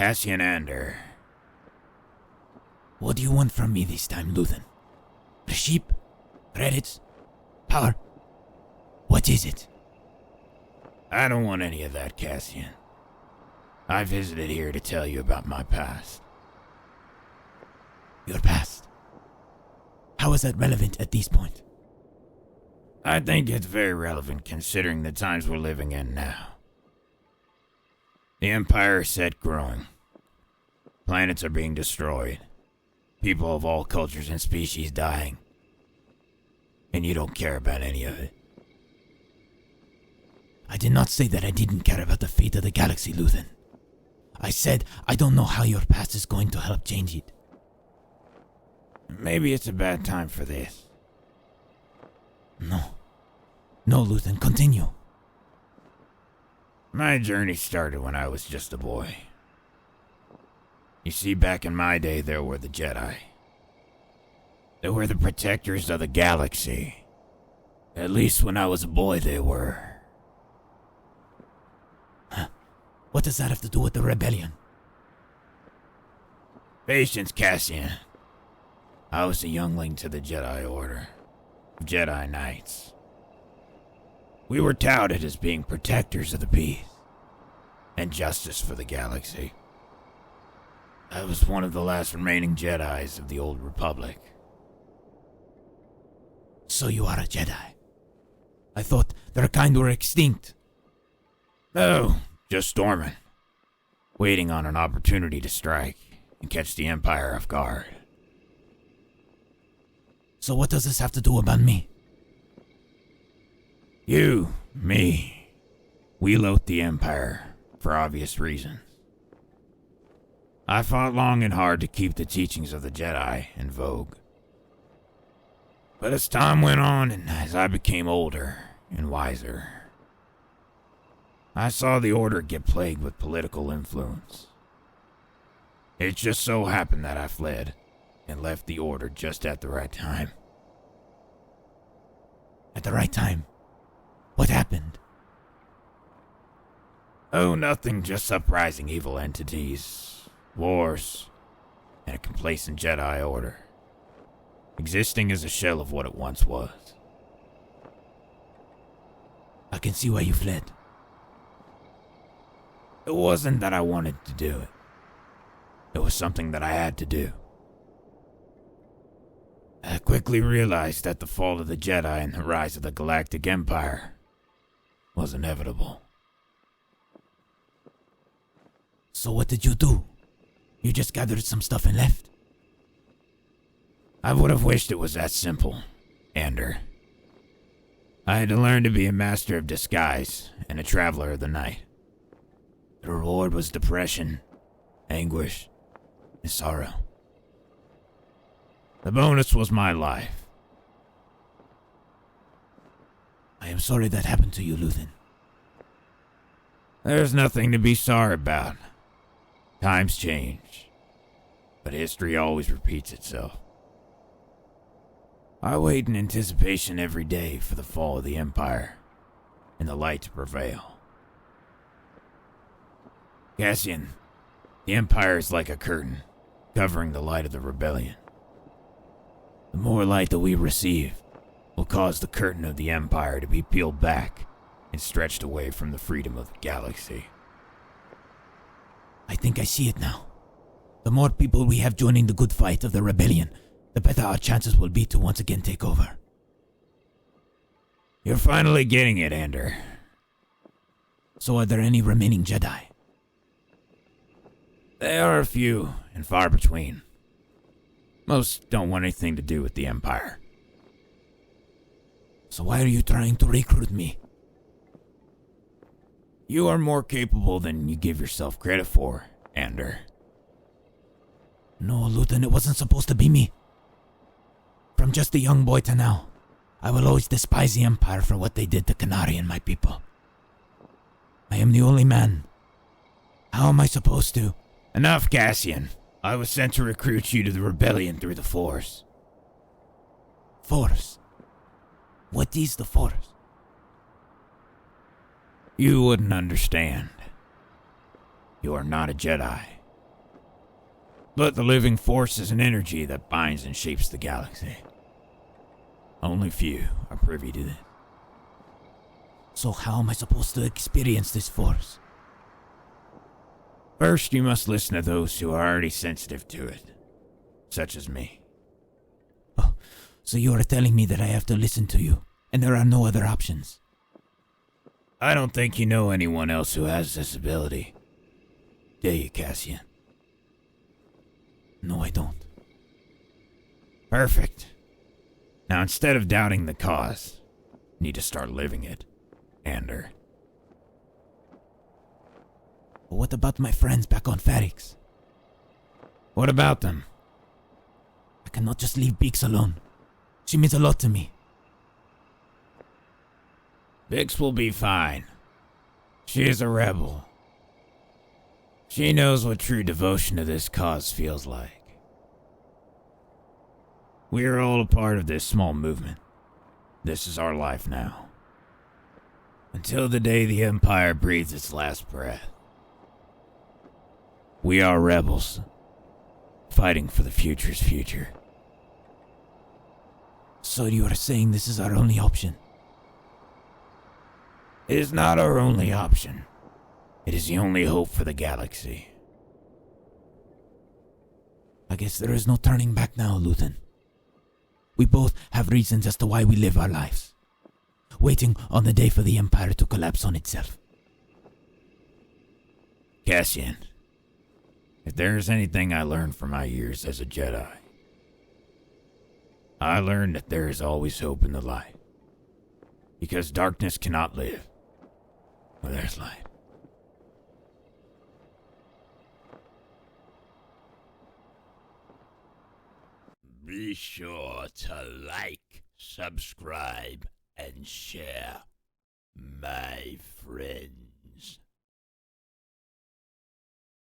Cassian Andor. What do you want from me this time, Luthen? The sheep? Credits? Power? What is it? I don't want any of that, Cassian. I visited here to tell you about my past. Your past? How is that relevant at this point? I think it's very relevant considering the times we're living in now. The Empire is set growing. Planets are being destroyed. People of all cultures and species dying. And you don't care about any of it. I did not say that I didn't care about the fate of the galaxy, Luthen. I said I don't know how your past is going to help change it. Maybe it's a bad time for this. No, Luthen, continue. My journey started when I was just a boy. You see, back in my day, there were the Jedi. They were the protectors of the galaxy. At least when I was a boy, they were. What does that have to do with the rebellion? Patience, Cassian. I was a youngling to the Jedi Order. Jedi Knights. We were touted as being protectors of the peace and justice for the galaxy. I was one of the last remaining Jedis of the Old Republic. So you are a Jedi? I thought their kind were extinct. No, just dormant. Waiting on an opportunity to strike and catch the Empire off guard. So what does this have to do about me? You, me, we loathe the Empire for obvious reasons. I fought long and hard to keep the teachings of the Jedi in vogue. But as time went on and as I became older and wiser, I saw the Order get plagued with political influence. It just so happened that I fled and left the Order just at the right time. At the right time? What happened? Oh, nothing, just uprising evil entities, wars, and a complacent Jedi Order, existing as a shell of what it once was. I can see why you fled. It wasn't that I wanted to do it. It was something that I had to do. I quickly realized that the fall of the Jedi and the rise of the Galactic Empire was inevitable. So what did you do? You just gathered some stuff and left? I would have wished it was that simple, Andor. I had to learn to be a master of disguise and a traveler of the night. The reward was depression, anguish, and sorrow. The bonus was my life. I am sorry that happened to you, Luthen. There's nothing to be sorry about. Times change, but history always repeats itself. I wait in anticipation every day for the fall of the Empire and the light to prevail. Cassian, the Empire is like a curtain covering the light of the rebellion. The more light that we receive will cause the curtain of the Empire to be peeled back and stretched away from the freedom of the galaxy. I think I see it now. The more people we have joining the good fight of the rebellion, the better our chances will be to once again take over. You're finally getting it, Andor. So are there any remaining Jedi? There are a few, and far between. Most don't want anything to do with the Empire. So why are you trying to recruit me? You are more capable than you give yourself credit for, Andor. No, Luthen, it wasn't supposed to be me. From just a young boy to now, I will always despise the Empire for what they did to Canary and my people. I am the only man. How am I supposed to? Enough, Cassian. I was sent to recruit you to the rebellion through the Force. Force? What is the Force? You wouldn't understand. You are not a Jedi. But the living force is an energy that binds and shapes the galaxy. Only few are privy to it. So how am I supposed to experience this force? First, you must listen to those who are already sensitive to it, such as me. Oh, so you are telling me that I have to listen to you, and there are no other options? I don't think you know anyone else who has this ability. Do you, Cassian? No, I don't. Perfect. Now, instead of doubting the cause, you need to start living it, Andor. But what about my friends back on Ferrix? What about them? I cannot just leave Beaks alone. She means a lot to me. Bix will be fine. She is a rebel. She knows what true devotion to this cause feels like. We are all a part of this small movement. This is our life now. Until the day the Empire breathes its last breath. We are rebels, fighting for the future's future. So you are saying this is our only option? It is not our only option. It is the only hope for the galaxy. I guess there is no turning back now, Luthen. We both have reasons as to why we live our lives, waiting on the day for the Empire to collapse on itself. Cassian, if there is anything I learned from my years as a Jedi, I learned that there is always hope in the light. Because darkness cannot live where there's light. Be sure to like, subscribe, and share, my friend.